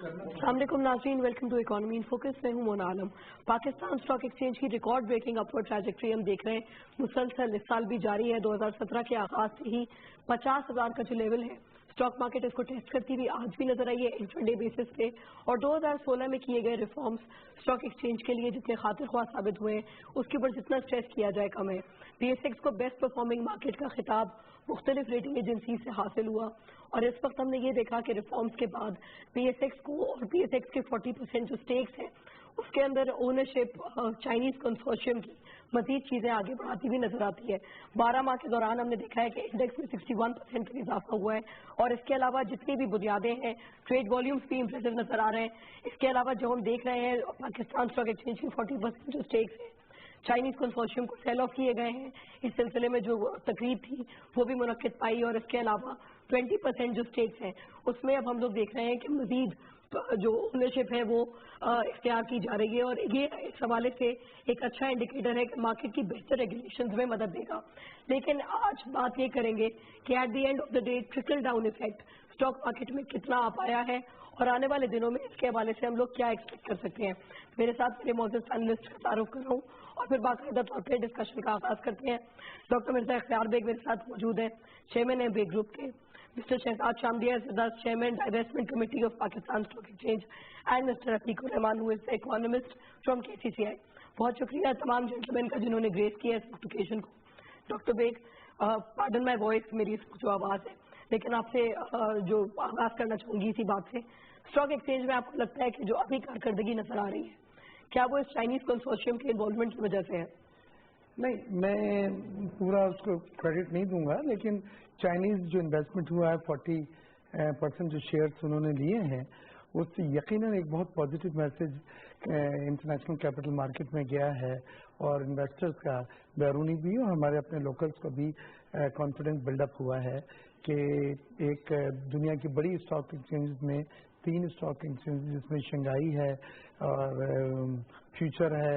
السلام علیکم ناظرین، welcome to economy in focus. میں ہوں مونا عالم. پاکستان اسٹاک ایکسچینج کی ریکارڈ بریکنگ اپورڈ ٹریجیکٹری ہم دیکھ رہے ہیں مسلسل اس سال بھی جاری ہے. 2017 کے آغاز سے ہی 50,000 کا جو لیول ہے اسٹاک مارکیٹ اس کو ٹیسٹ کرتی ہوئی آج بھی نظر آئی ہے انٹرڈے بیسس پہ. اور 2016 میں کیے گئے ریفارمز اسٹاک ایکسچینج کے لیے جتنے خاطر خواہ ثابت ہوئے ہیں اس کے اوپر جتنا اسٹریس کیا جائے کم ہے. پی ایس ایکس کو بیسٹ پرفارمنگ مارکیٹ کا خطاب مختلف ریٹنگ ایجنسی سے حاصل ہوا اور اس وقت ہم نے یہ دیکھا کہ ریفارمز کے بعد پی ایس ایکس کو اور پی ایس ایکس کے 40% جو سٹیکس ہیں اس کے اندر اونرشپ چائنیز کنسورشیم کی مزید چیزیں آگے بڑھاتی ہوئی نظر آتی ہے. 12 ماہ کے دوران ہم نے دیکھا ہے کہ انڈیکس میں 61% کا اضافہ ہوا ہے اور اس کے علاوہ جتنی بھی بنیادیں ہیں ٹریڈ والیومز بھی امپریسو نظر آ رہے ہیں. اس کے علاوہ جو ہم دیکھ رہے ہیں پاکستان اسٹاک ایکسچینج کی 40% جو سٹیکس ہیں چائنیز کنسورشیم کو سیل آف کیے گئے ہیں. اس سلسلے میں جو تقریب تھی وہ بھی منعقد پائی اور اس کے علاوہ 20% جو سٹیکس ہیں اس میں اب ہم لوگ دیکھ رہے ہیں کہ مزید جو اونرشپ ہے وہ اختیار کی جا رہی ہے اور یہ اس حوالے سے ایک اچھا انڈیکیٹر ہے کہ مارکیٹ کی بہتر ریگولیشنز میں مدد دے گا. لیکن آج بات یہ کریں گے کہ at the end of the day trickle down effect stock market میں کتنا آ پایا ہے اور آنے والے دنوں میں اس کے حوالے سے ہم لوگ کیا ایکسپیکٹ کر سکتے ہیں. میرے ساتھ میرے معزز پینلسٹ کا تعارف کر رہا ہوں اور پھر باقاعدہ طور پہ ڈسکشن کا آغاز کرتے ہیں. ڈاکٹر مرزا اختیار بیگ میرے ساتھ موجود ہیں، چیئرمین ہیں بیگ گروپ کے. مسٹر شہزاد شامدیہ زداس chairman divestment committee of Pakistan stock exchange and mister Atiq ur-Rehman who is the economist from KCCI. بہت شکریہ تمام جنٹلمین کا جنہوں نے گریس کیا اس اوکیشن کو. Doctor Baig pardon my voice, میری جو آواز ہے، لیکن آپ سے جو آغاز کرنا چاہوں گی اسی بات سے، اسٹاک ایکسچینج میں آپ کو لگتا ہے کہ جو ابھی کارکردگی نظر آ رہی ہے کیا وہ اس چائنیز کنسورشیم کے انوالومنٹ کی وجہ سے ہے؟ نہیں، میں پورا اس کو کریڈٹ نہیں دوں گا، لیکن چائنیز جو انویسٹمنٹ ہوا ہے 40% جو شیئرس انہوں نے لیے ہیں اس سے یقیناً ایک بہت positive message international capital market میں گیا ہے اور انویسٹرز کا بیرونی بھی اور ہمارے اپنے لوکلز کا بھی کانفیڈنس بلڈ اپ ہوا ہے کہ ایک دنیا کی بڑی اسٹاک ایکسچینج میں 3 اسٹاک ایکسچینج جس میں شنگھائی ہے اور فیوچر ہے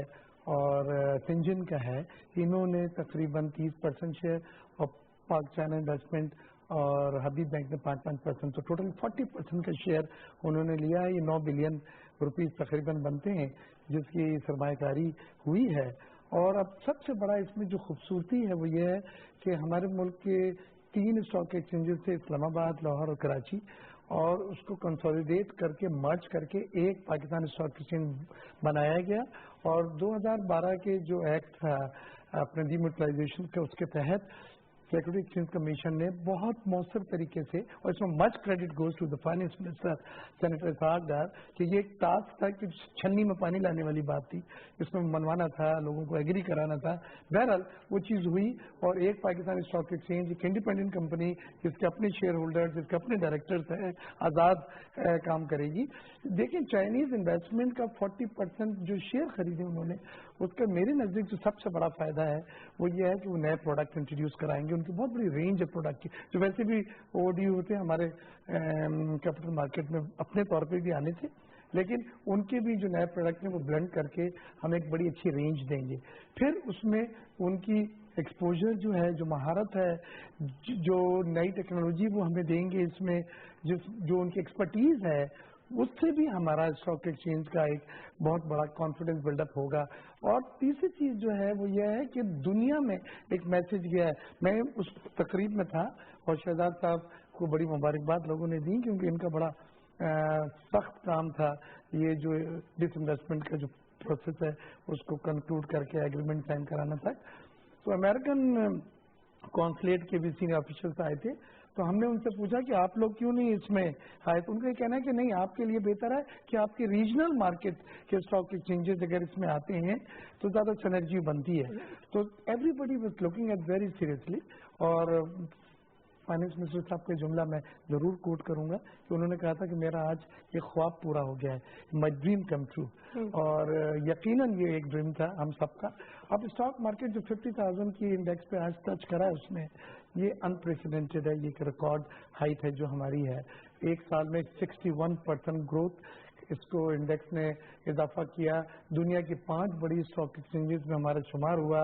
اور سنجن کا ہے، انہوں نے تقریباً 30% شیئر اور پاک چائنا انویسٹمنٹ اور حبیب بینک نے 5% تو ٹوٹل 40% کا شیئر انہوں نے لیا ہے. یہ 9 بلین روپیز تقریباً بنتے ہیں جس کی سرمایہ کاری ہوئی ہے. اور اب سب سے بڑا اس میں جو خوبصورتی ہے وہ یہ ہے کہ ہمارے ملک کے 3 اسٹاک ایکسچینجز سے اسلام آباد، لاہور اور کراچی، اور اس کو کنسولیڈیٹ کر کے مرج کر کے ایک پاکستان اسٹاک ایکسچینج بنایا گیا. اور 2012 کے جو ایکٹ تھا اپنے ڈی میوٹلائزیشن کا، اس کے تحت سیکورٹی ایکسچینج کمیشن نے بہت مؤثر طریقے سے، اور اس میں much credit goes to the finance minister senator Ishaq Dar, کہ یہ ایک ٹاسک تھا کہ چھنی میں پانی لانے والی بات تھی، اس میں منوانا تھا، لوگوں کو ایگری کرانا تھا. بہرحال وہ چیز ہوئی اور ایک پاکستان اسٹاک ایکسچینج ایک انڈیپینڈنٹ کمپنی جس کے اپنے شیئر ہولڈر، جس کے اپنے ڈائریکٹرز ہیں، آزاد کام کرے گی. دیکھیں چائنیز انویسٹمنٹ کا 40% جو شیئر خریدے انہوں نے، اس کا میرے نزدیک جو سب سے بڑا فائدہ ہے وہ یہ ہے کہ وہ نئے پروڈکٹ انٹروڈیوس کرائیں گے. ان کی بہت بڑی رینج ہے پروڈکٹ کی، جو ویسے بھی او ڈی ہوتے ہیں ہمارے کیپٹل مارکیٹ میں اپنے طور پہ بھی آنے تھے، لیکن ان کے بھی جو نئے پروڈکٹ ہیں وہ بلینڈ کر کے ہم ایک بڑی اچھی رینج دیں گے. پھر اس میں ان کی ایکسپوجر جو ہے، جو مہارت ہے، جو نئی ٹیکنالوجی وہ ہمیں دیں گے، اس میں جو ان کی ایکسپرٹیز ہے، اس سے بھی ہمارا اسٹاک ایکسچینج کا ایک بہت بڑا کانفیڈنس بلڈ اپ ہوگا. اور تیسری چیز جو ہے وہ یہ ہے کہ دنیا میں ایک میسج گیا ہے. میں اس تقریب میں تھا اور شہزاد صاحب کو بڑی مبارکباد لوگوں نے دی کیونکہ ان کا بڑا سخت کام تھا یہ جو ڈس انویسٹمنٹ کا جو پروسیس ہے اس کو کنکلوڈ کر کے ایگریمنٹ سائن کرانا تھا. تو امریکن کونسلیٹ کے بھی سینئر آفیسرز آئے تھے، تو ہم نے ان سے پوچھا کہ آپ لوگ کیوں نہیں اس میں آئے. تو ان کا یہ کہنا ہے کہ نہیں، آپ کے لیے بہتر ہے کہ آپ کے ریجنل مارکیٹ کے اسٹاک ایکسچینجز اگر اس میں آتے ہیں تو زیادہ سینرجی بنتی ہے. تو everybody was looking at very seriously. اور فائنانس منسٹر صاحب کا جملہ میں ضرور کوٹ کروں گا کہ انہوں نے کہا تھا کہ میرا آج ایک خواب پورا ہو گیا ہے، مائی ڈریم کم ٹرو. اور یقیناً یہ ایک ڈریم تھا ہم سب کا. اب اسٹاک مارکیٹ جو 50,000 کی انڈیکس پہ آج ٹچ کرا ہے اس میں یہ انپریسیڈنٹڈ ہے، یہ ایک ریکارڈ ہائٹ ہے جو ہماری ہے. ایک سال میں 61% گروتھ اس کو انڈیکس نے اضافہ کیا. دنیا کی 5 بڑی اسٹاک ایکسچینجز میں ہمارا شمار ہوا.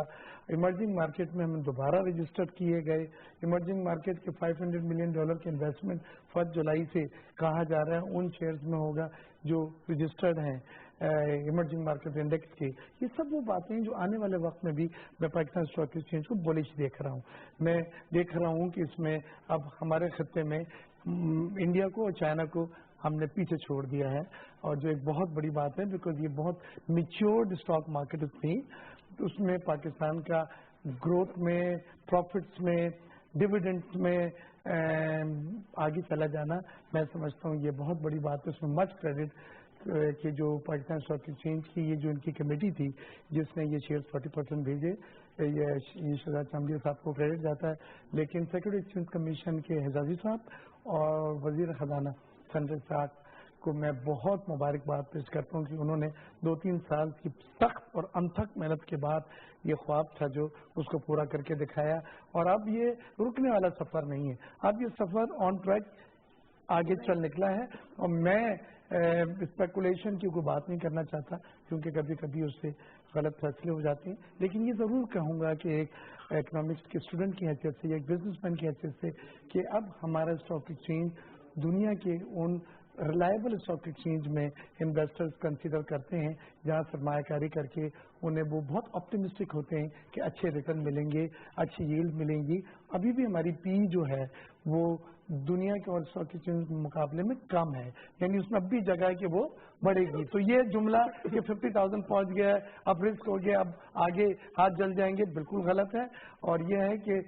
ایمرجنگ مارکیٹ میں ہم دوبارہ رجسٹر کیے گئے. ایمرجنگ مارکیٹ کے $500 ملین کے انویسٹمنٹ 1 جولائی سے کہا جا رہا ہے ان شیئرز میں ہوگا جو رجسٹرڈ ہیں ایمرجنگ مارکیٹ انڈیکس کے. یہ سب وہ باتیں جو آنے والے وقت میں بھی میں پاکستان اسٹاک ایکسچینج کو بولش دیکھ رہا ہوں. میں دیکھ رہا ہوں کہ اس میں اب ہمارے خطے میں انڈیا کو اور چائنا کو ہم نے پیچھے چھوڑ دیا ہے, اور جو ایک بہت بڑی بات ہے بیکاز یہ بہت میچیورڈ اسٹاک مارکیٹ تھی. اس میں پاکستان کا گروتھ میں, پروفٹس میں, ڈویڈنڈ میں آگے چلا جانا میں سمجھتا ہوں یہ بہت بڑی بات ہے. اس میں مچ کریڈٹ کہ جو پاکستان اسٹاک ایکسچینج کی یہ جو ان کی کمیٹی تھی جس نے یہ شیئر 40% بھیجے, یہ شہزاد چامڈیا صاحب کو کریڈٹ جاتا ہے. لیکن سیکورٹی ایکسچینج کمیشن کے حجازی صاحب اور وزیر خزانہ سنجے صاحب کو میں بہت مبارکباد پیش کرتا ہوں کہ انہوں نے 2-3 سال کی سخت اور انتھک محنت کے بعد یہ خواب تھا جو اس کو پورا کر کے دکھایا. اور اب یہ رکنے والا سفر نہیں ہے, اب یہ سفر آن ٹریک آگے چل نکلا ہے. اور میں اسپیکولیشن کی کوئی بات نہیں کرنا چاہتا کیونکہ کبھی کبھی اس سے غلط فیصلے ہو جاتے ہیں, لیکن یہ ضرور کہوں گا کہ ایک اکنامکس کے اسٹوڈنٹ کی حیثیت سے, ایک بزنس مین کی حیثیت سے, کہ اب ہمارا اسٹاک ایکسچینج دنیا کے ان ریلائبل اسٹاک ایکسچینج میں انویسٹرز کنسیڈر کرتے ہیں جہاں سرمایہ کاری کر کے انہیں وہ بہت آپٹیمسٹک ہوتے ہیں کہ اچھے ریٹرن ملیں گے, اچھی ییلڈ ملیں گی. ابھی بھی ہماری پی جو ہے وہ دنیا کے اور اسٹاک ایکسچینج کے مقابلے میں کم ہے, یعنی اس میں اب بھی جگہ ہے کہ وہ بڑھے گی. تو یہ جملہ کہ 50,000 پہنچ گیا ہے اب رسک ہو گیا اب آگے ہاتھ جل جائیں گے, بالکل غلط ہے. اور یہ ہے کہ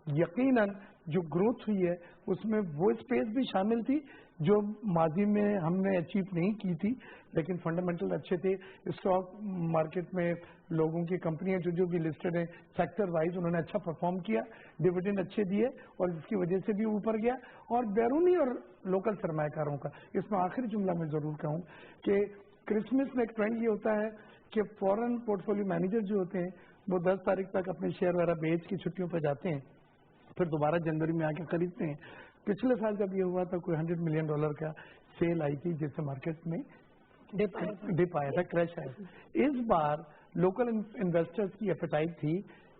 یقیناً جو گروتھ ہوئی ہے اس میں وہ اسپیس بھی شامل تھی جو ماضی میں ہم نے اچیو نہیں کی تھی, لیکن فنڈامنٹل اچھے تھے. اسٹاک مارکیٹ میں لوگوں کی کمپنیاں جو بھی لسٹڈ ہیں سیکٹر وائز انہوں نے اچھا پرفارم کیا, ڈویڈنڈ اچھے دیے اور اس کی وجہ سے بھی اوپر گیا. اور بیرونی اور لوکل سرمایہ کاروں کا اس میں آخری جملہ میں ضرور کہوں کہ کرسمس میں ایک ٹرینڈ یہ ہوتا ہے کہ فورن پورٹ فولیو مینیجر جو ہوتے ہیں وہ 10 تاریخ تک اپنے شیئر وغیرہ بیچ کی چھٹیوں پہ جاتے ہیں, پھر دوبارہ جنوری میں آ کے خریدتے ہیں. پچھلے سال جب یہ ہوا تھا کوئی $100 ملین کا سیل آئی تھی جس سے مارکیٹ میں ڈپ آیا تھا, کریش آیا تھا. اس بار لوکل انویسٹرز کی ایپیٹائٹ تھی,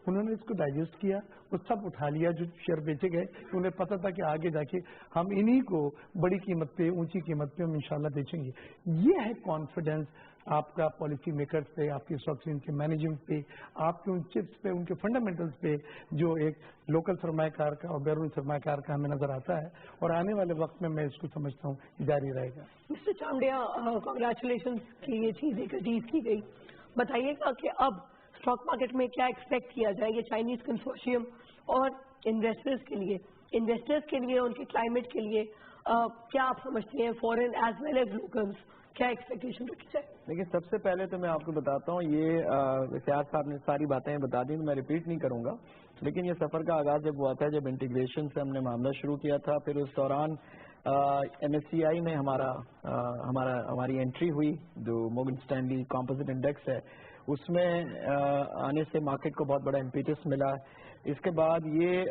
انہوں نے اس کو ڈائجسٹ کیا, وہ سب اٹھا لیا جو شیئر بیچے گئے. انہیں پتا تھا کہ آگے جا کے ہم انہی کو بڑی قیمت پہ, اونچی قیمت پہ ہم انشاءاللہ بیچیں گے. یہ ہے کانفیڈنس آپ کا پالیسی میکرز پہ, آپ کی اسٹاک ایکسچینج کے مینجمنٹ پہ, آپ کے ان چپس پہ, ان کے فنڈامنٹلز پہ جو ایک لوکل سرمایہ کار کا اور بیرونی سرمایہ کار کا ہمیں نظر آتا ہے. اور آنے والے وقت میں اس کو سمجھتا ہوں جاری رہے گا. مسٹر چامڈیا, کانگریچولیشن کہ یہ چیز ایک اٹیچ کی گئی. بتائیے گا کہ اب اسٹاک مارکیٹ میں کیا ایکسپیکٹ کیا جائے یہ چائنیز کنسورشیم اور انویسٹرز کے لیے ان کے کلائمیٹ کے لیے کیا آپ سمجھتے ہیں فورن ایز ویل ایز لوکلز کیا ایکسپیکٹیشن رکھی جائے؟ لیکن سب سے پہلے تو میں آپ کو بتاتا ہوں, یہ سیاض صاحب نے ساری باتیں بتا دی, میں ریپیٹ نہیں کروں گا. لیکن یہ سفر کا آغاز جب ہوا تھا, جب انٹیگریشن سے ہم نے معاملہ شروع کیا تھا, پھر اس دوران MSCI میں ہماری انٹری ہوئی, جو مورگن اسٹینلی کمپوزٹ انڈیکس ہے, اس میں آنے سے مارکیٹ کو بہت بڑا امپیٹس ملا. اس کے بعد یہ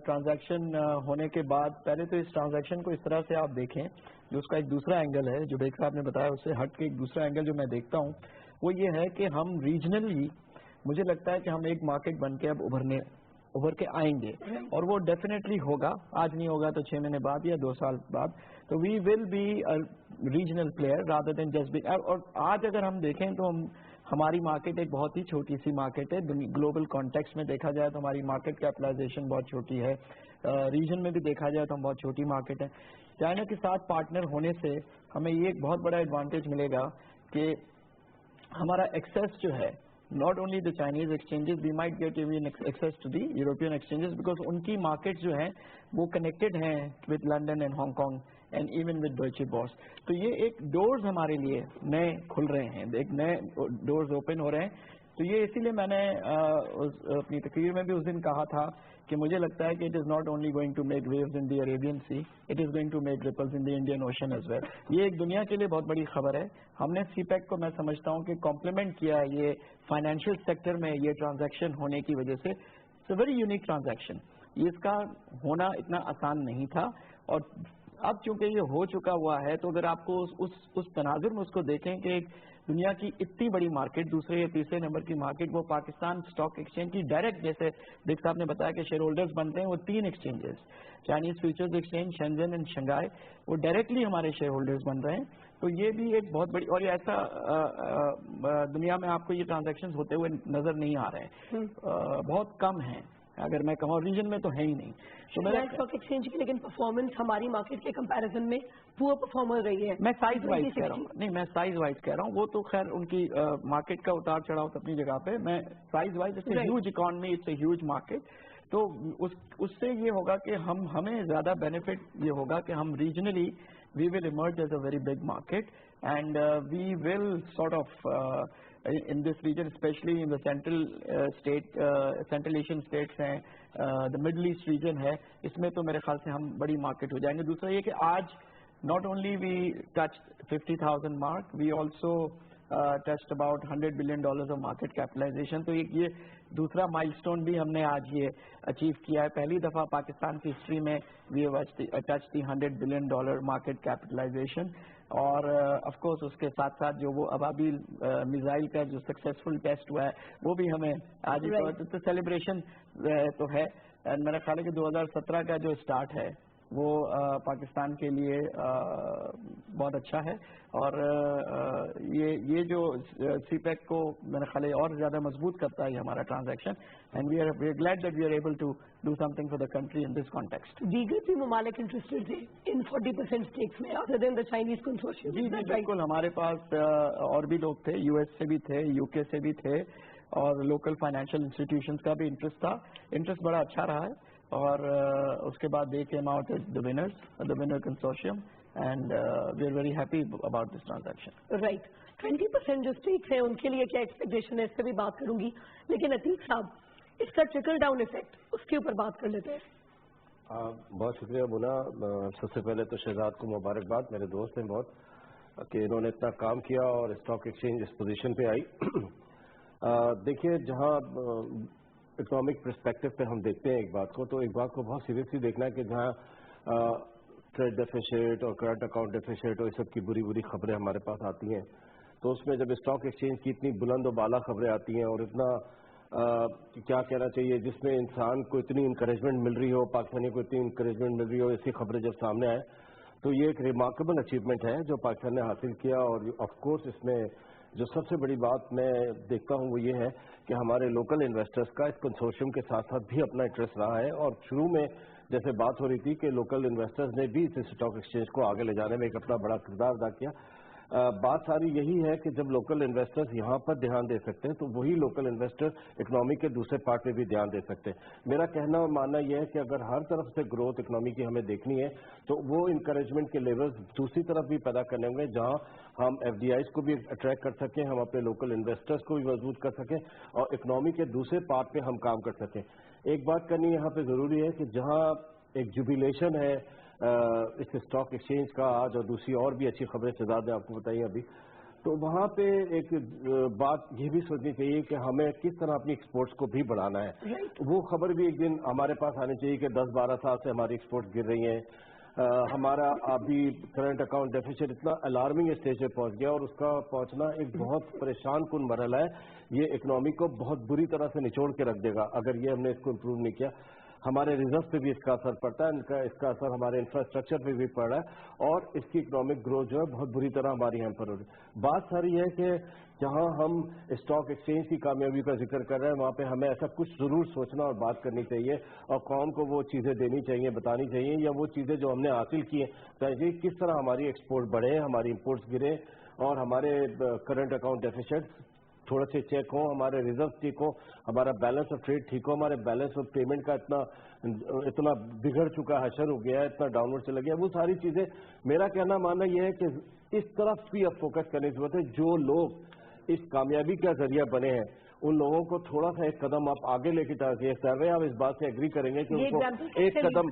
ٹرانزیکشن ہونے کے بعد پہلے تو اس ٹرانزیکشن کو اس طرح سے آپ دیکھیں, جو اس کا ایک دوسرا اینگل ہے جو بیگ صاحب نے بتایا, اس سے ہٹ کے ایک دوسرا اینگل جو میں دیکھتا ہوں وہ یہ ہے کہ ہم ریجنلی, مجھے لگتا ہے کہ ہم ایک مارکیٹ بن کے اب ابھر کے آئیں گے, اور وہ ڈیفینیٹلی ہوگا. آج نہیں ہوگا تو 6 مہینے بعد یا 2 سال بعد. تو we will be regional player rather than just be. اور آج اگر ہم دیکھیں تو ہماری مارکیٹ ایک بہت ہی چھوٹی سی مارکیٹ ہے. گلوبل کانٹیکسٹ میں دیکھا جائے تو ہماری مارکیٹ کیپٹلائزیشن بہت چھوٹی ہے. ریجن میں بھی دیکھا جائے تو ہم بہت چھوٹی مارکیٹ ہے. چائنا کے ساتھ پارٹنر ہونے سے ہمیں یہ ایک بہت بڑا ایڈوانٹیج ملے گا کہ ہمارا ایکسیس جو ہے, not only the Chinese exchanges, we might get even access to the European exchanges because ان کی مارکیٹ جو ہیں وہ کنیکٹڈ ہیں with London and Hong Kong and even with Deutsche Börse. تو یہ ایک ڈورز ہمارے لیے نئے کھل رہے ہیں, ایک نئے ڈورز اوپن ہو رہے ہیں. تو یہ اسی لیے میں نے اپنی تقریر میں بھی اس دن کہا تھا کہ مجھے لگتا ہے کہ it is not only going to make waves in the Arabian sea, it is going to make ripples in the Indian ocean as well. یہ ایک دنیا کے لیے بہت بڑی خبر ہے. ہم نے سی پیک کو میں سمجھتا ہوں کہ کمپلیمنٹ کیا ہے یہ فائنینشیل سیکٹر میں یہ ٹرانزیکشن ہونے کی وجہ سے. It's a very unique transaction. یہ اس کا ہونا اتنا آسان نہیں تھا, اور اب چونکہ یہ ہو چکا ہوا ہے تو اگر آپ کو اس تناظر میں اس کو دیکھیں کہ ایک دنیا کی اتنی بڑی مارکیٹ، دوسرے یا تیسرے نمبر کی مارکیٹ وہ پاکستان اسٹاک ایکسچینج کی ڈائریکٹ، جیسے ڈک صاحب نے بتایا کہ شیئر ہولڈرز بنتے ہیں وہ 3 exchanges, Chinese futures exchange, Shenzhen and Shanghai, وہ ڈائریکٹلی ہمارے شیئر ہولڈرز بن رہے ہیں. تو یہ بھی ایک بہت بڑی، اور یہ ایسا دنیا میں آپ کو یہ ٹرانزیکشن ہوتے ہوئے نظر نہیں آ رہے ہیں، بہت کم ہیں، اگر میں کہوں ریجن میں تو ہے ہی نہیں. تو میرا اسٹاک ایکسچینج کی لیکن پرفارمنس ہماری مارکیٹ کے کمپیریزن میں پور پرفارمر رہی ہے. میں سائز وائز کہہ رہا ہوں، نہیں میں سائز وائز کہہ رہا ہوں، وہ تو خیر ان کی مارکیٹ کا اتار چڑھاؤ اپنی جگہ پہ، میں size wise it's a huge economy, it's a huge market. تو اس سے یہ ہوگا کہ ہمیں زیادہ بینیفٹ یہ ہوگا کہ ہم regionally we will emerge as a very big market and we will sort of in this region, especially in the Central Asian states ہیں, the Middle East region ہے, اس میں تو میرے خیال سے ہم بڑی مارکیٹ ہو جائیں گے. دوسرا یہ کہ آج not only we touched 50,000 mark, we also touched about $100 billion of market capitalization. تو یہ دوسرا مائل سٹون بھی ہم نے آج یہ اچیو کیا ہے. پہلی دفعہ پاکستان کی ہسٹری میں we have touched the $100 billion market capitalization. اور آف کورس اس کے ساتھ ساتھ جو وہ ابابیل میزائل کا جو سکسیسفل ٹیسٹ ہوا ہے وہ بھی ہمیں آج سیلیبریشن تو ہے. میرا خیال ہے کہ 2017 کا جو اسٹارٹ ہے وہ پاکستان کے لیے بہت اچھا ہے, اور یہ جو سی پیک کو میرا خیال ہے اور زیادہ مضبوط کرتا ہے ہمارا transaction, and we are glad that we are able to do something for the country in this context. دیگر بھی ممالک انٹرسٹڈ تھے ان 40% اسٹیکس میں other than the Chinese consortium. جی بالکل, ہمارے پاس اور بھی لوگ تھے, یو ایس سے بھی تھے, یو کے سے بھی تھے, اور لوکل فائنینشیل انسٹیٹیوشنس کا بھی انٹرسٹ تھا. انٹرسٹ بڑا اچھا رہا ہے, اور اس کے بعد they came out as the winners, the winner consortium, and we are very happy about this transaction. Right. 20% جو اسٹیکس ہیں ان کے لیے کیا ایکسپیکٹیشن ہے, اس سے بھی بات کروں گی, لیکن عتیق صاحب اس کا ٹرکل ڈاؤن ایفیکٹ اس کے اوپر بات کر لیتے ہیں. بہت شکریہ مونا. سب سے پہلے تو شہزاد کو مبارکباد, میرے دوست ہیں بہت, کہ انہوں نے اتنا کام کیا اور اسٹاک ایکسچینج اس پوزیشن پہ آئی. دیکھیے, جہاں اکنامک پرسپیکٹو پہ ہم دیکھتے ہیں ایک بات کو, تو ایک بات کو بہت سیریسلی دیکھنا ہے کہ جہاں ٹریڈ ڈیفیسٹ اور کرنٹ اکاؤنٹ ڈیفیسٹ اور اس سب کی بری بری خبریں ہمارے پاس آتی ہیں, تو اس میں جب اسٹاک ایکسچینج کی اتنی بلند و بالا خبریں آتی ہیں اور اتنا کیا کہنا چاہیے, جس میں انسان کو اتنی انکریجمنٹ مل رہی ہو, پاکستانی کو اتنی انکریجمنٹ مل رہی ہو, ایسی خبریں جب سامنے آئے تو یہ ایک ریمارکیبل اچیومنٹ ہے جو پاکستان نے حاصل کیا. اور آف کورس اس میں جو سب سے بڑی بات میں دیکھتا ہوں وہ یہ ہے کہ ہمارے لوکل انویسٹرز کا اس کنسورشیم کے ساتھ ساتھ بھی اپنا انٹرسٹ رہا ہے, اور شروع میں جیسے بات ہو رہی تھی کہ لوکل انویسٹرز نے بھی اس اسٹاک ایکسچینج کو آگے لے جانے میں ایک اپنا بڑا کردار ادا کیا. بات ساری یہی ہے کہ جب لوکل انویسٹرز یہاں پر دھیان دے سکتے ہیں تو وہی لوکل انویسٹر اکنامی کے دوسرے پارٹ میں بھی دھیان دے سکتے ہیں. میرا کہنا اور ماننا یہ ہے کہ اگر ہر طرف سے گروتھ اکنامی کی ہمیں دیکھنی ہے تو وہ انکریجمنٹ کے لیولز دوسری طرف بھی پیدا کرنے ہوں گے, جہاں ہم ایف ڈی آئیز کو بھی اٹریکٹ کر سکیں, ہم اپنے لوکل انویسٹرز کو بھی مضبوط کر سکیں, اور اکنامی کے دوسرے پارٹ پہ ہم کام کر سکیں. ایک بات کرنی یہاں پہ ضروری ہے کہ جہاں ایک جوبیلیشن ہے اس اسٹاک ایکسچینج کا آج, اور دوسری اور بھی اچھی خبریں شہزاد نے آپ کو بتائی ابھی, تو وہاں پہ ایک بات یہ بھی سوچنی چاہیے کہ ہمیں کس طرح اپنی ایکسپورٹس کو بھی بڑھانا ہے. وہ خبر بھی ایک دن ہمارے پاس آنی چاہیے کہ 10-12 سال سے ہماری ایکسپورٹس گر رہی ہیں, ہمارا ابھی کرنٹ اکاؤنٹ ڈیفیسٹ اتنا الارمنگ اسٹیج پہ پہنچ گیا, اور اس کا پہنچنا ایک بہت پریشان کن مرحلہ ہے. یہ اکنامی کو بہت بری طرح سے نچوڑ کے رکھ دے گا اگر یہ ہم نے اس کو امپروو نہیں کیا. ہمارے ریزرو پہ بھی اس کا اثر پڑتا ہے, اس کا اثر ہمارے انفراسٹرکچر پہ بھی پڑ رہا ہے, اور اس کی اکنامک گروتھ جو ہے بہت بری طرح ہماری ہیمپر ہو رہی ہے. بات ساری ہے کہ جہاں ہم اسٹاک ایکسچینج کی کامیابی کا ذکر کر رہے ہیں وہاں پہ ہمیں ایسا کچھ ضرور سوچنا اور بات کرنی چاہیے, اور قوم کو وہ چیزیں دینی چاہیے, بتانی چاہیے, یا وہ چیزیں جو ہم نے حاصل کی ہیں چاہیے کس طرح ہماری ایکسپورٹ بڑھے, ہماری امپورٹس گریں, اور ہمارے کرنٹ اکاؤنٹ ڈیفیسٹ تھوڑا سے چیک ہوں, ہمارے ریزرو ٹھیک ہوں, ہمارا بیلنس آف ٹریڈ ٹھیک ہو, ہمارے بیلنس آف پیمنٹ کا اتنا بگڑ چکا ہے, حشر ہو گیا ہے, اتنا ڈاؤن ورڈ چلا گیا, وہ ساری چیزیں. میرا کہنا ماننا یہ ہے کہ اس طرف بھی اب فوکس کرنے کی ضرورت ہے. جو لوگ اس کامیابی کا ذریعہ بنے ہیں ان لوگوں کو تھوڑا سا ایک قدم آپ آگے لے کے جانا چاہیے. سروے آپ اس بات سے ایگری کریں گے کہ ان کو ایک قدم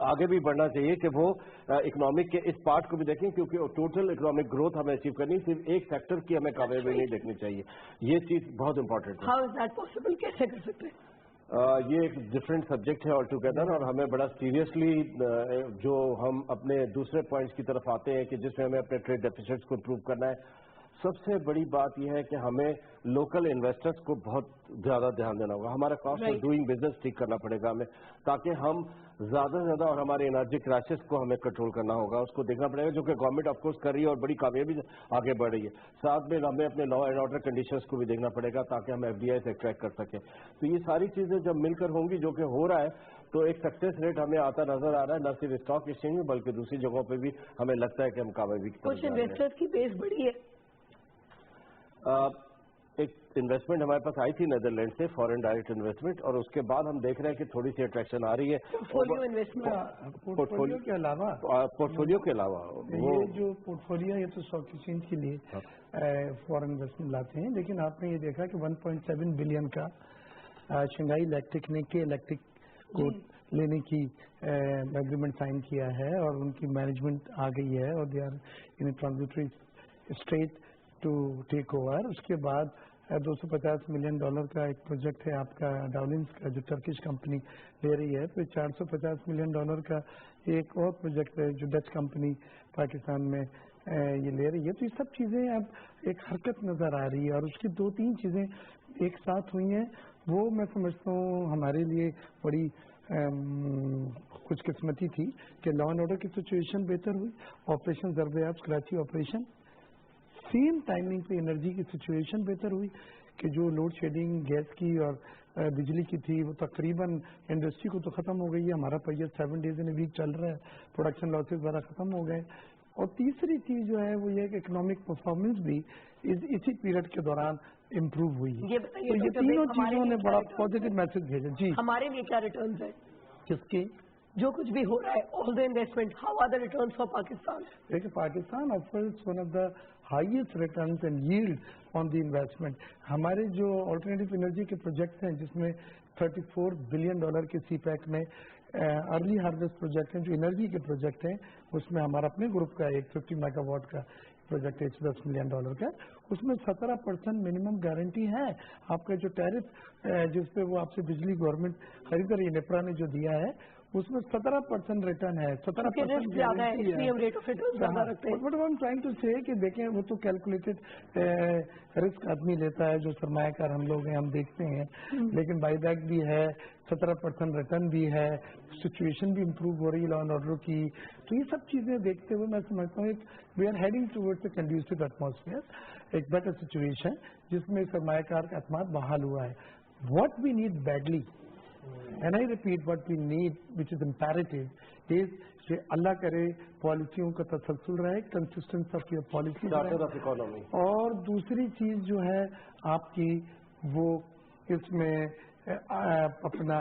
آگے بھی بڑھنا چاہیے کہ وہ اکنامک کے اس پارٹ کو بھی دیکھیں, کیونکہ ٹوٹل اکنامک گروتھ ہمیں اچیو کرنی, صرف ایک سیکٹر کی ہمیں کامیابی نہیں دیکھنی چاہیے. یہ چیز بہت امپورٹنٹ ہے. ہاؤ از دیٹ پاسبل, کیسے کر سکتے ہیں؟ یہ ایک ڈفرینٹ سبجیکٹ ہے آل ٹوگیدر، اور ہمیں بڑا سیریسلی جو ہم اپنے دوسرے پوائنٹس کی طرف آتے ہیں کہ جس میں ہمیں اپنے ٹریڈ ڈیفیسٹس کو امپروو کرنا ہے، سب سے بڑی بات یہ ہے کہ ہمیں لوکل انویسٹرز کو بہت زیادہ دھیان دینا ہوگا. ہمارا کاسٹ آف ڈوئنگ بزنس ٹھیک کرنا پڑے گا ہمیں، تاکہ ہم زیادہ سے زیادہ، اور ہمارے انرجی کرائسس کو ہمیں کنٹرول کرنا ہوگا، اس کو دیکھنا پڑے گا، جو کہ گورنمنٹ آف کورس کر رہی ہے اور بڑی کامیابی سے آگے بڑھ رہی ہے. ساتھ میں ہمیں اپنے لا اینڈ آرڈر کنڈیشنز کو بھی دیکھنا پڑے گا تاکہ ہم FDI سے اٹریکٹ کر سکیں. تو یہ ساری چیزیں جب مل کر ہوں گی، جو کہ ہو رہا ہے، تو ایک سکسیس ریٹ ہمیں آتا نظر آ رہا ہے، نہ صرف اسٹاک ایکسچینج میں بلکہ دوسری جگہوں پہ بھی ہمیں لگتا ہے کہ ہم کامیابی کی طرف کچھ انویسٹرز کی بیس بڑی ہے. ایک انویسٹمنٹ ہمارے پاس آئی تھی نیدرلینڈ سے، فارن ڈائریکٹ انویسٹمنٹ، اور اس کے بعد ہم دیکھ رہے ہیں کہ تھوڑی سی اٹریکشن آ رہی ہے پورٹفولیو انویسٹمنٹ. پورٹفولیو کے علاوہ وہ یہ جو پورٹفولیو یہ تو اسٹاک ایکسچینج کے لیے فارن انویسٹمنٹ لاتے ہیں، لیکن آپ نے یہ دیکھا کہ 1.7 بلین کا شنگھائی الیکٹرک نے کے الیکٹرک کو لینے کی ایگریمنٹ سائن کیا ہے، اور ان کی مینجمنٹ آ گئی ہے، اور they are in transitory state to take over. اس کے بعد $250 ملین کا ایک پروجیکٹ ہے آپ کا ڈاولنس کا، جو ٹرکش کمپنی لے رہی ہے. پھر $450 ملین کا ایک اور پروجیکٹ ہے جو ڈچ کمپنی پاکستان میں یہ لے رہی ہے. تو یہ سب چیزیں اب ایک حرکت نظر آ رہی ہے، اور اس کی 2-3 چیزیں ایک ساتھ ہوئی ہیں. وہ میں سمجھتا ہوں ہمارے لیے بڑی خوش قسمتی تھی کہ لا اینڈ آرڈر کی سچویشن بہتر ہوئی، آپریشن ضرب کراچی آپریشن، سیم ٹائمنگ پہ انرجی کی سچویشن بہتر ہوئی کہ جو لوڈ شیڈنگ گیس کی اور بجلی کی تھی وہ تقریباً انڈسٹری کو تو ختم ہو گئی ہے. ہمارا پہیہ 7 days in a week چل رہا ہے، پروڈکشن لاسز ذرا ختم ہو گئے. اور تیسری چیز جو ہے وہ یہ کہ اکنامک پرفارمنس بھی اسی پیریڈ کے دوران امپروو ہوئی. تو یہ تینوں چیزوں نے بڑا پازیٹیو میسج بھیجا. جی ہمارے لیے کیا ریٹرنز ہیں کس کے؟ جو کچھ بھی ہو رہا ہے، all the investment, how are the returns for Pakistan? دیکھیں Pakistan offers one of the highest returns and yield on the investment. ہمارے جو آلٹرنیٹیو انرجی کے پروجیکٹس ہیں جس میں $34 بلین کے سی پیک میں ارلی ہارویسٹ پروجیکٹ ہیں، جو انرجی کے پروجیکٹ ہیں، اس میں ہمارا اپنے گروپ کا ایک 50 میگا واٹ کا پروجیکٹ $110 ملین کا، اس میں 17% منیمم گارنٹی ہے. آپ کا جو ٹیرف جس پہ وہ آپ سے بجلی گورنمنٹ خرید رہی ہے، نیپرا نے جو دیا ہے، اس میں 17% ریٹرن ہے. 17% زیادہ ہے، اس لیے ہم ریٹ آف ریٹرن زیادہ رکھتے ہیں. But I am trying to say کہ دیکھیں وہ تو کیلکولیٹڈ رسک آدمی لیتا ہے، جو سرمایہ کار ہم لوگ ہیں ہم دیکھتے ہیں، لیکن بائی بیک بھی ہے، 17% ریٹرن بھی ہے، سچویشن بھی امپروو ہو رہی ہے لا اینڈ آرڈر کی. تو یہ سب چیزیں دیکھتے ہوئے میں سمجھتا ہوں we are heading towards a conducive atmosphere, ایک بیٹر سچویشن جس میں سرمایہ کار کا اعتماد بحال ہوا ہے. What we need badly, and I repeat, what we need, which is imperative, is کہ اللہ کرے پالیسیوں کا تسلسل رہے، کنسسٹنس آف یور پالیسی رہے. اور دوسری چیز جو ہے آپ کی وہ اس میں اپنا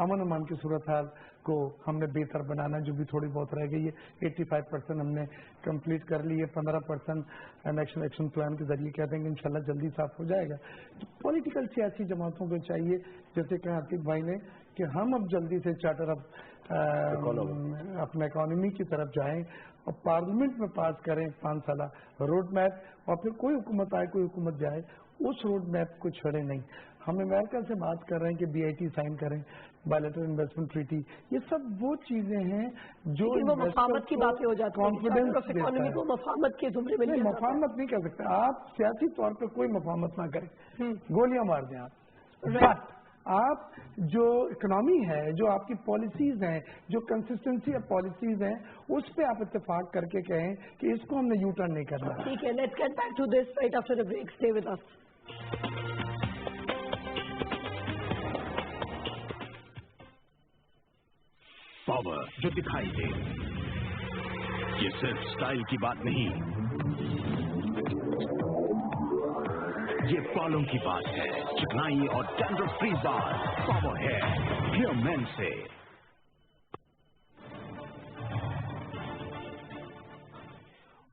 امن امان کی صورتحال کو ہم نے بہتر بنانا، جو بھی تھوڑی بہت رہ گئی ہے. 85% ہم نے کمپلیٹ کر لی ہے، 15% نیشنل ایکشن پلان کے ذریعے کہتے ہیں کہ انشاءاللہ جلدی صاف ہو جائے گا. پولیٹیکل سیاسی جماعتوں کو چاہیے، جیسے کہ عاطف بھائی نے، کہ ہم اب جلدی سے چارٹر اپنا اکانومی کی طرف جائیں اور پارلیمنٹ میں پاس کریں 5 سالہ روڈ میپ، اور پھر کوئی حکومت آئے کوئی حکومت جائے اس روڈ میپ کو چھوڑے نہیں. ہم امریکہ سے بات کر رہے ہیں کہ BIT سائن کریں، بائیلیٹرل انویسٹمنٹ ٹریٹی. یہ سب وہ چیزیں ہیں جو مفاہمت کی باتیں ہو جاتی ہیں، کانفیڈنس اکانومی کو مفاہمت کے زمرے میں نہیں، مفاہمت نہیں کر سکتے آپ. سیاسی طور پہ کوئی مفاہمت نہ کریں، گولیاں مار دیں آپ. بٹ آپ جو اکنامی ہے، جو آپ کی پالیسیز ہیں، جو کنسسٹنسی آف پالیسیز ہیں، اس پہ آپ اتفاق کر کے کہیں کہ اس کو ہم نے یو ٹرن نہیں کرنا. ٹھیک ہے، let's get back to this right after a break. Stay with us. Power جو دکھائی دے، یہ صرف سٹائل کی بات نہیں، یہ بالوں کی بات ہے. چکنائی اور ڈینڈرف فری بال پاور ہے ہیئر مین سے.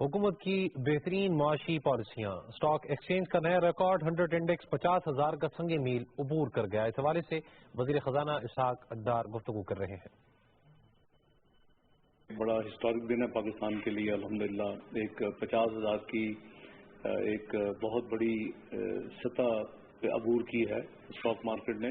حکومت کی بہترین معاشی پالیسیاں، اسٹاک ایکسچینج کا نیا ریکارڈ 100 انڈیکس 50,000 کا سنگ میل عبور کر گیا. اس حوالے سے وزیر خزانہ اسحاق اقدار گفتگو کر رہے ہیں. بڑا ہسٹورک دن ہے پاکستان کے لیے الحمدللہ. ایک 50,000 کی ایک بہت بڑی سطح پہ عبور کی ہے اسٹاک مارکیٹ نے.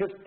5th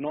9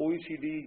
OECD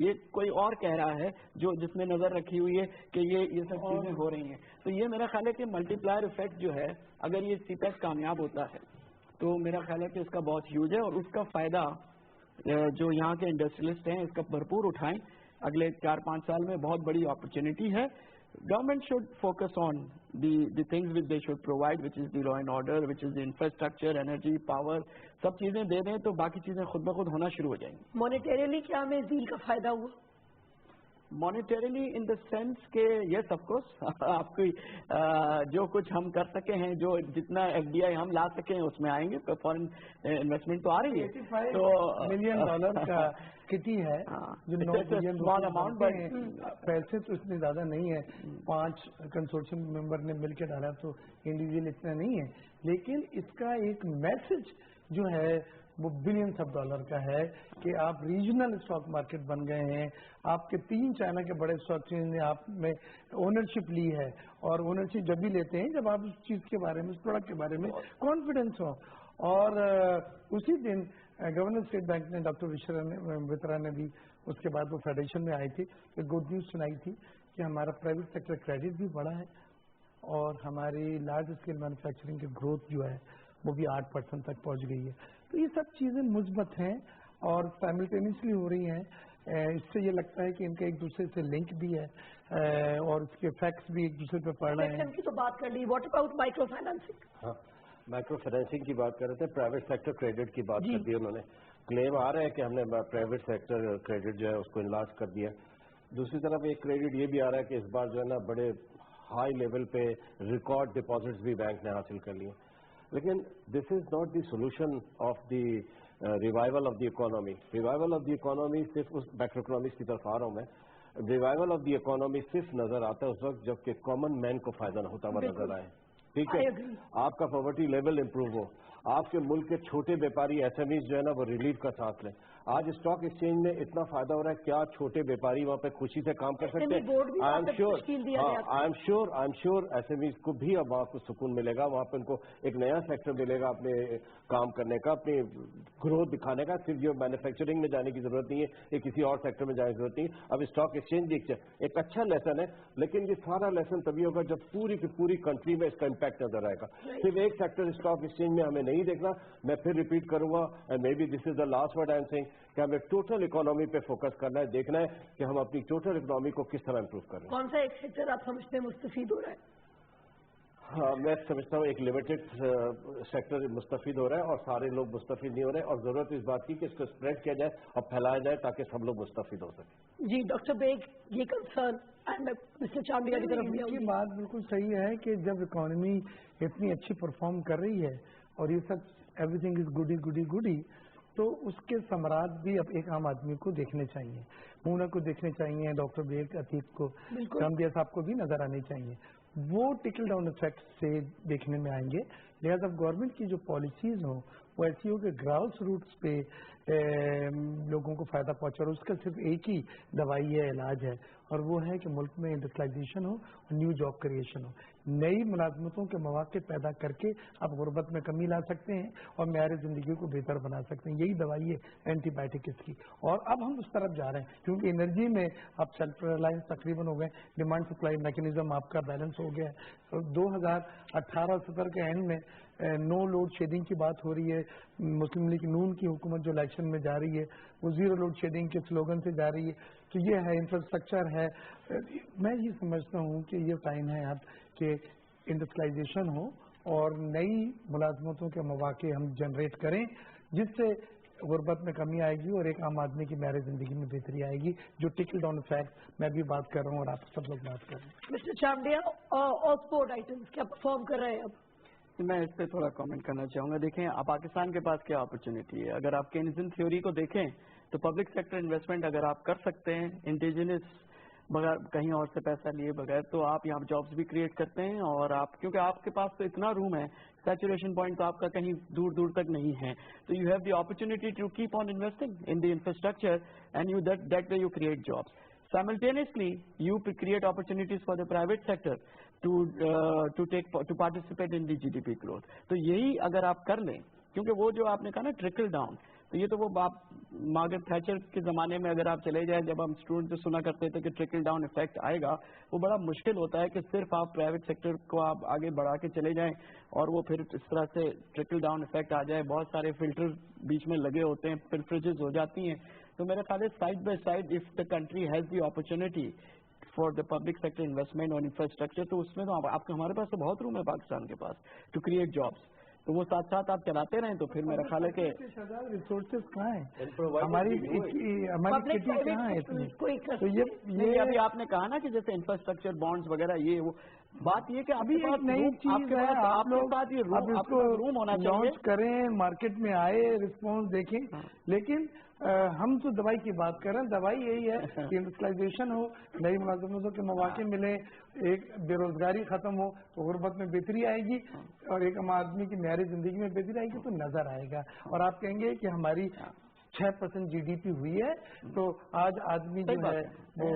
یہ کوئی اور کہہ رہا ہے جو جس نے نظر رکھی ہوئی ہے کہ یہ سب چیزیں ہو رہی ہیں. تو یہ میرا خیال ہے کہ ملٹی پلائر افیکٹ جو ہے اگر یہ سی پیک کامیاب ہوتا ہے تو میرا خیال ہے کہ اس کا بہت ہیوج ہے اور اس کا فائدہ جو یہاں کے انڈسٹریلسٹ ہیں اس کا بھرپور اٹھائیں. اگلے 4-5 سال میں بہت بڑی اپرچونٹی ہے. Government should focus on the things which they should provide, which is the law and order, which is the infrastructure, energy, power. سب چیزیں دے دیں تو باقی چیزیں خود بخود ہونا شروع ہو جائیں گی. مانیٹریلی کیا ہمیں اس ڈیل کا فائدہ ہوا؟ مانیٹریلی ان دا سینس کہ یس آف کورس آپ کی جو کچھ ہم کر سکے ہیں, جو جتنا ایف ڈی آئی ہم لا سکے ہیں اس میں آئیں گے. فارن انویسٹمنٹ تو آ رہی ہے. تو $85 کا کٹی ہے جو $9 اماؤنٹ پیسے تو اتنے زیادہ نہیں ہے. 5 کنسورشیم ممبر نے مل کے ڈالا تو انڈیویجل اتنا نہیں ہے, لیکن اس کا ایک میسج جو ہے وہ بلینس آف ڈالر کا ہے کہ آپ ریجنل اسٹاک مارکیٹ بن گئے ہیں. آپ کے 3 چائنا کے بڑے اسٹاک چینج نے آپ میں اونرشپ لی ہے, اور اونرشپ جب بھی لیتے ہیں جب آپ اس چیز کے بارے میں, اس پروڈکٹ کے بارے میں کانفیڈنس ہو. اور اسی دن گورنر اسٹیٹ بینک نے ڈاکٹر وترا نے بھی اس کے بعد وہ فیڈریشن میں آئی تھی تو گڈ نیوز سنائی تھی کہ ہمارا پرائیویٹ سیکٹر کریڈٹ بھی بڑا ہے اور ہماری لارج اسکیل مینوفیکچرنگ کی گروتھ جو ہے وہ بھی 8% تک پہنچ گئی ہے. تو یہ سب چیزیں مثبت ہیں اور سائملٹینیسلی ہو رہی ہیں. اس سے یہ لگتا ہے کہ ان کا ایک دوسرے سے لنک بھی ہے اور اس کے فیکٹس بھی ایک دوسرے پہ پڑ رہے ہیں. کی تو بات کر لی, واٹ اباؤٹ مائکرو فائنانسنگ؟ ہاں, مائکرو فائنینسنگ کی بات کر رہے تھے, پرائیویٹ سیکٹر کریڈٹ کی بات کر دی انہوں نے. کلیم آ رہا ہے کہ ہم نے پرائیویٹ سیکٹر کریڈٹ جو ہے اس کو انلارج کر دیا. دوسری طرف ایک کریڈٹ یہ بھی آ رہا ہے کہ اس بار جو ہے نا بڑے ہائی لیول پہ ریکارڈ ڈپازٹس بھی بینک نے حاصل کر لیے. لیکن this is not the solution of the revival of the economy. Revival of the economy صرف اس میکرو اکنامکس کی طرف آ رہا ہوں میں. ریوائول آف دی اکانومی صرف نظر آتا ہے اس وقت جب کہ کامن مین کو فائدہ نہ ہوتا ہوا نظر آئے. ٹھیک ہے, آپ کا پاورٹی لیول امپروو ہو, آپ کے ملک کے چھوٹے بیپاری ایس ایم ایز جو ہے نا وہ ریلیف کا ساتھ لیں. آج اسٹاک ایکسچینج میں اتنا فائدہ ہو رہا ہے, کیا چھوٹے بیپاری وہاں پہ خوشی سے کام کر سکتے ہیں؟ I am sure SMEs کو بھی اب وہاں کو سکون ملے گا, وہاں پہ ان کو ایک نیا سیکٹر ملے گا اپنے کام کرنے کا, اپنی گروتھ دکھانے کا. صرف جو مینوفیکچرنگ میں جانے کی ضرورت نہیں ہے یا کسی اور سیکٹر میں جانے کی ضرورت نہیں ہے. اب اسٹاک ایکسچینج بھی ایک اچھا لیسن ہے, لیکن یہ سارا لیسن تبھی ہوگا جب پوری کی پوری کنٹری میں اس کا امپیکٹ نظر آئے گا. صرف ایک سیکٹر اسٹاک ایکسچینج میں ہمیں نہیں دیکھنا. میں پھر ریپیٹ کروں گا, and may be this is the last word I am saying, کہ ہمیں ٹوٹل اکانومی پہ فوکس کرنا ہے, دیکھنا ہے کہ ہم اپنی ٹوٹل اکانومی کو کس طرح امپروو کر رہے ہیں. کون سا ایک سیکٹر آپ سمجھتے ہیں مستفید ہو رہا ہے؟ ہاں, میں سمجھتا ہوں ایک لمیٹڈ سیکٹر مستفید ہو رہا ہے اور سارے لوگ مستفید نہیں ہو رہے, اور ضرورت اس بات کی کہ اس کو اسپریڈ کیا جائے اور پھیلایا جائے تاکہ سب لوگ مستفید ہو سکیں. جی ڈاکٹر بیگ, یہ کنسرن مسٹر چانڈیا کی طرف بھی. یہ بات بالکل صحیح ہے کہ جب اکانومی اتنی اچھی پرفارم کر رہی ہے اور یہ سب ایوری تھنگ از گڈی گڈی گڈی, تو اس کے ثمرات بھی اب ایک عام آدمی کو دیکھنے چاہیے, مونا کو دیکھنے چاہیے, ڈاکٹر بیگ عتیق کو, رامدیا صاحب کو بھی نظر آنے چاہیے. وہ ٹکل ڈاؤن افیکٹ سے دیکھنے میں آئیں گے. لہٰذا گورنمنٹ کی جو پالیسیز ہوں وہ ایسی ہو کہ گراؤنڈ روٹس پہ لوگوں کو فائدہ پہنچا, اور اس کا صرف ایک ہی دوائی ہے, علاج ہے, اور وہ ہے کہ ملک میں انڈسٹریلائزیشن ہو اور نیو جاب کریشن ہو. نئی ملازمتوں کے مواقع پیدا کر کے آپ غربت میں کمی لا سکتے ہیں اور معیار زندگی کو بہتر بنا سکتے ہیں. یہی دوائی ہے اینٹی بائیوٹک اس کی, اور اب ہم اس طرف جا رہے ہیں کیونکہ انرجی میں اب سیلف ریلائنس تقریباً ہو گئے, ڈیمانڈ سپلائی میکینزم آپ کا بیلنس ہو گیا ہے. 2018-17 کے اینڈ میں نو لوڈ شیڈنگ کی بات ہو رہی ہے. مسلم لیگ نون کی حکومت جو الیکشن میں جا رہی ہے وہ زیرو لوڈ شیڈنگ کے سلوگن سے جا رہی ہے. تو یہ ہے, انفراسٹرکچر ہے. میں یہ سمجھتا ہوں کہ یہ ٹائم ہے اب کہ انڈسٹریلائزیشن ہو اور نئی ملازمتوں کے مواقع ہم جنریٹ کریں, جس سے غربت میں کمی آئے گی اور ایک عام آدمی کی معیار زندگی میں بہتری آئے گی. جو ٹکل ڈاؤن افیکٹ میں بھی بات کر رہا ہوں اور آپ سب لوگ بات کر رہے ہیں. مسٹر چانڈیا, آکسفورڈ آئٹمس کیا پرفارم کر رہے ہیں اب؟ میں اس پہ تھوڑا کامنٹ کرنا چاہوں گا. دیکھیں پاکستان کے پاس کیا اپرچونٹی ہے. اگر آپ کینزن تھیوری کو دیکھیں تو پبلک سیکٹر انویسٹمنٹ اگر آپ کر سکتے ہیں انڈیجنس بغیر کہیں اور سے پیسہ لیے بغیر, تو آپ یہاں جابس بھی کریٹ کرتے ہیں. اور آپ کیونکہ آپ کے پاس تو اتنا روم ہے, سیچوریشن پوائنٹ تو آپ کا کہیں دور دور تک نہیں ہے, تو you have the opportunity to keep on investing in the infrastructure and you that way you create jobs. Simultaneously, you create opportunities for the private sector to participate in the GDP growth. تو یہی اگر آپ کر لیں, کیونکہ وہ جو آپ نے کہا نا ٹرکل ڈاؤن, تو یہ تو وہ مارگریٹ تھیچر کے زمانے میں اگر آپ چلے جائیں، جب ہم اسٹوڈنٹ سے سنا کرتے تھے کہ ٹرکل ڈاؤن افیکٹ آئے گا، وہ بڑا مشکل ہوتا ہے کہ صرف آپ پرائیویٹ سیکٹر کو آپ آگے بڑھا کے چلے جائیں اور وہ پھر اس طرح سے ٹرکل ڈاؤن افیکٹ آ جائے. بہت سارے فلٹر بیچ میں لگے ہوتے ہیں، پھر فریجز ہو جاتی ہیں. تو میرے خیال ہے side by side if the country has the opportunity for the public sector investment اور انفراسٹرکچر، تو اس میں تو ہمارے پاس تو بہت روم ہے پاکستان کے پاس ٹو کریٹ جابس. تو وہ ساتھ ساتھ آپ چلاتے رہیں تو پھر میرا خیال ہے کہ ریسورسز کہاں ہیں، ہماری کھیتی کہاں ہے اتنی. تو یہ ابھی آپ نے کہا نا کہ جیسے انفراسٹرکچر بانڈز وغیرہ، یہ وہ بات یہ کہ ابھی ایک نئی چیز ہے، آپ لوگ اب اس کو روم ہونا لانچ کریں، مارکیٹ میں آئے، رسپانس دیکھیں. لیکن ہم تو دوائی کی بات کر رہے ہیں. دوائی یہی ہے کہ انڈسٹریلائزیشن ہو، نئی ملازمتوں کے مواقع ملیں، ایک بے روزگاری ختم ہو تو غربت میں بہتری آئے گی، اور ایک عام آدمی کی معیاری زندگی میں بہتری آئے گی تو نظر آئے گا. اور آپ کہیں گے کہ ہماری 6% GDP ہوئی ہے تو آج آدمی جو ہے وہ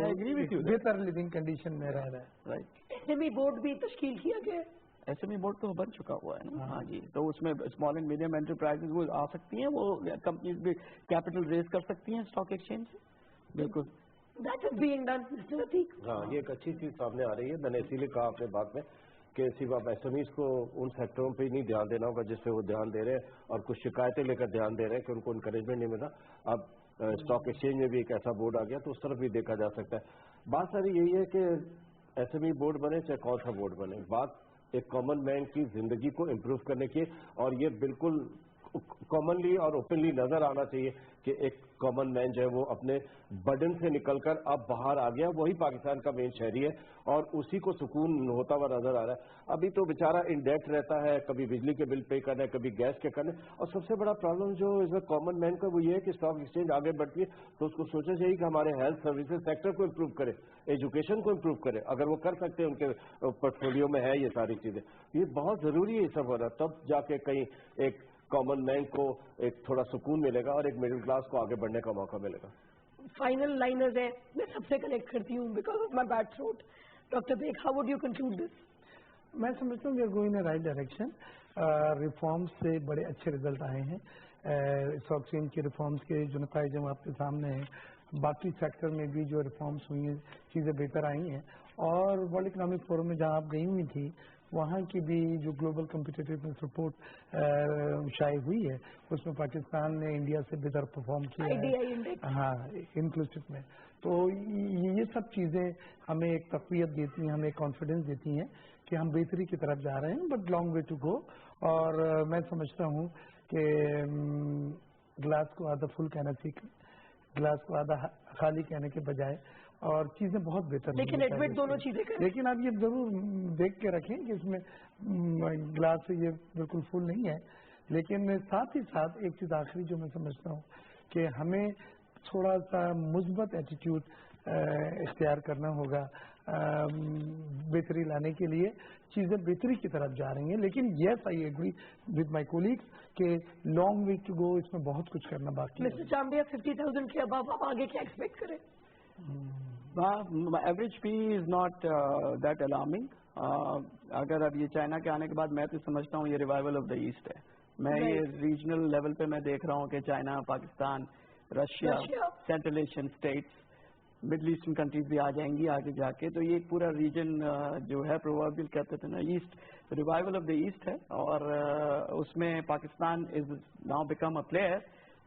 بہتر لیونگ کنڈیشن میں رہ رہا ہے. SME بورڈ بھی تشکیل کیا گیا ہے. SME بورڈ تو بن چکا ہوا ہے نا. ہاں جی. تو اس میں اسمال اینڈ میڈیم انٹرپرائزز وہ آ سکتی ہیں، وہ کمپنیز بھی کیپٹل ریز کر سکتی ہیں اسٹاک ایکسچینج سے. بالکل. ہاں، یہ ایک اچھی چیز سامنے آ رہی ہے. میں نے اسی لیے کہا اپنے بات میں کہ صرف آپ SMEs کو ان سیکٹروں پہ نہیں دھیان دینا ہوگا جس پہ وہ دھیان دے رہے ہیں، اور کچھ شکایتیں لے کر دھیان دے رہے ہیں کہ ان کو انکریجمنٹ نہیں ملا. اب اسٹاک ایکسچینج میں بھی ایک ایسا بورڈ آ گیا تو اس طرف بھی دیکھا جا سکتا ہے. بات ساری یہی ہے کہ SME بورڈ بنے چاہے کون سا بورڈ بنے، بات ایک کامن مین کی زندگی کو امپروو کرنے کی، اور یہ بالکل کامنلی اور اوپنلی نظر آنا چاہیے کہ ایک کامن مین جو ہے وہ اپنے برڈن سے نکل کر اب باہر آ گیا، وہی پاکستان کا مین شہری ہے اور اسی کو سکون ہوتا ہوا نظر آ رہا ہے. ابھی تو بیچارہ ان ڈیٹ رہتا ہے، کبھی بجلی کے بل پے کرنا ہے، کبھی گیس کے کرنا ہے. اور سب سے بڑا پرابلم جو اس میں کامن مین کا وہ یہ ہے کہ اسٹاک ایکسچینج آگے بڑھتی ہے تو اس کو سوچنا چاہیے کہ ہمارے ہیلتھ سروسز سیکٹر کو امپروو کرے، ایجوکیشن کو امپروو کرے. اگر وہ کر سکتے ہیں، ان کے پورٹفولیو میں ہے یہ ساری چیزیں، یہ بہت ضروری ہے. یہ سب ہو رہا ہے تب جا کے کہیں ایک کامن مین کو ایک تھوڑا سکون ملے گا اور ایک مڈل کلاس کو آگے بڑھنے کا موقع ملے گا. فائنل لائنرز ہیں، میں سب سے کنیکٹ کرتی ہوں because of my bad throat. Doctor Baig, how would you conclude this? میں سمجھتا ہوں کہ going in right direction. Reforms سے بڑے اچھے رزلٹ آئے ہیں. اسٹاک ایکسچینج کے ریفارمس کے جو نتائج ہیں آپ کے سامنے ہیں. باقی سیکٹر میں بھی جو ریفارمس ہوئی ہیں چیزیں بہتر آئی ہیں. اور ورلڈ اکنامک فورم میں جہاں آپ گئی ہوئی تھی وہاں کی بھی جو گلوبل کمپیٹیٹیونیس رپورٹ شائع ہوئی ہے اس میں پاکستان نے انڈیا سے بہتر پرفارم کیا ہے. ہاں، انکلوسو میں. تو یہ سب چیزیں ہمیں ایک تقویت دیتی ہیں، ہمیں ایک کانفیڈنس دیتی ہیں کہ ہم بہتری کی طرف جا رہے ہیں، but long way to go. اور میں سمجھتا ہوں کہ گلاس کو آدھا فل کہنا سیکھیں، گلاس کو آدھا خالی کہنے کے بجائے، اور چیزیں بہت بہتر. لیکن ایڈمٹ دونوں چیزیں کریں. لیکن آپ یہ ضرور دیکھ کے رکھیں کہ اس میں گلاس یہ بالکل فل نہیں ہے. لیکن ساتھ ہی ساتھ ایک چیز آخری جو میں سمجھتا ہوں کہ ہمیں تھوڑا سا مثبت ایٹیٹیوڈ اختیار کرنا ہوگا. بہتری لانے کے لیے چیزیں بہتری کی طرف جا رہی ہیں، لیکن yes I agree with my colleagues کہ لانگ وے ٹو گو، اس میں بہت کچھ کرنا باقی ہے. مسٹر چامبیا، 50,000 کے ابو آپ آگے کیا ایکسپیکٹ کریں؟ Average P is not that alarming. اگر اب یہ چائنا کے آنے کے بعد میں تو سمجھتا ہوں یہ ریوائول آف دا ایسٹ ہے. میں یہ ریجنل لیول پہ میں دیکھ رہا ہوں کہ China, Pakistan, Russia, central Asian states, middle eastern countries بھی آ جائیں گی آگے جا کے. تو یہ پورا ریجن جو ہے پرووربل کہتے تھے نا east, revival of the east ہے. اور اس میں Pakistan is now become a player.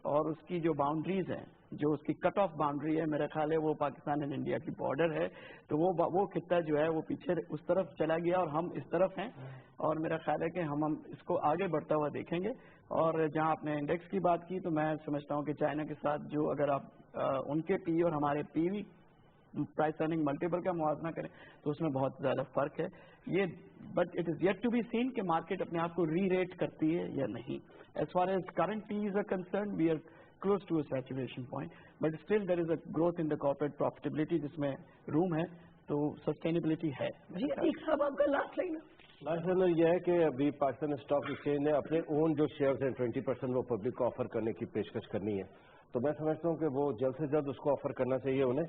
اور اس کی جو باؤنڈریز ہیں، جو اس کی کٹ آف باؤنڈری ہے، میرا خیال ہے وہ پاکستان اینڈ انڈیا کی بارڈر ہے. تو وہ خطہ جو ہے وہ پیچھے اس طرف چلا گیا اور ہم اس طرف ہیں. اور میرا خیال ہے کہ ہم اس کو آگے بڑھتا ہوا دیکھیں گے. اور جہاں آپ نے انڈیکس کی بات کی تو میں سمجھتا ہوں کہ چائنا کے ساتھ جو اگر آپ ان کے پی اور ہمارے پی وی پرائس ارننگ ملٹیپل کا موازنہ کریں تو اس میں بہت زیادہ فرق ہے. یہ but it is yet to be seen کہ مارکیٹ اپنے آپ کو ری ریٹ کرتی ہے یا نہیں. As far as current pace are concern we are close to a saturation point, but still there is a growth in the corporate profitability جس میں روم ہے. تو سسٹینیبلٹی ہے. جی عتیق صاحب، آپ کا لاسٹ لائن یہ ہے کہ ابھی پاکستان اسٹاک ایکسچینج نے اپنے اون جو شیئرز ہیں 20% وہ پبلک کو آفر کرنے کی پیشکش کرنی ہے. تو میں سمجھتا ہوں کہ وہ جلد سے جلد اس کو آفر کرنا چاہیے انہیں،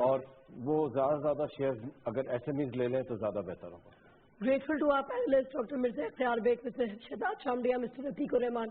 اور وہ زیادہ سے زیادہ شیئرز اگر SMEs لے لیں تو زیادہ بہتر ہوگا. Grateful to our panelists, Dr. Mirza Ikhtiar Beg, Mr. Shehzad Shamdia, Mr. Atikur Rahman.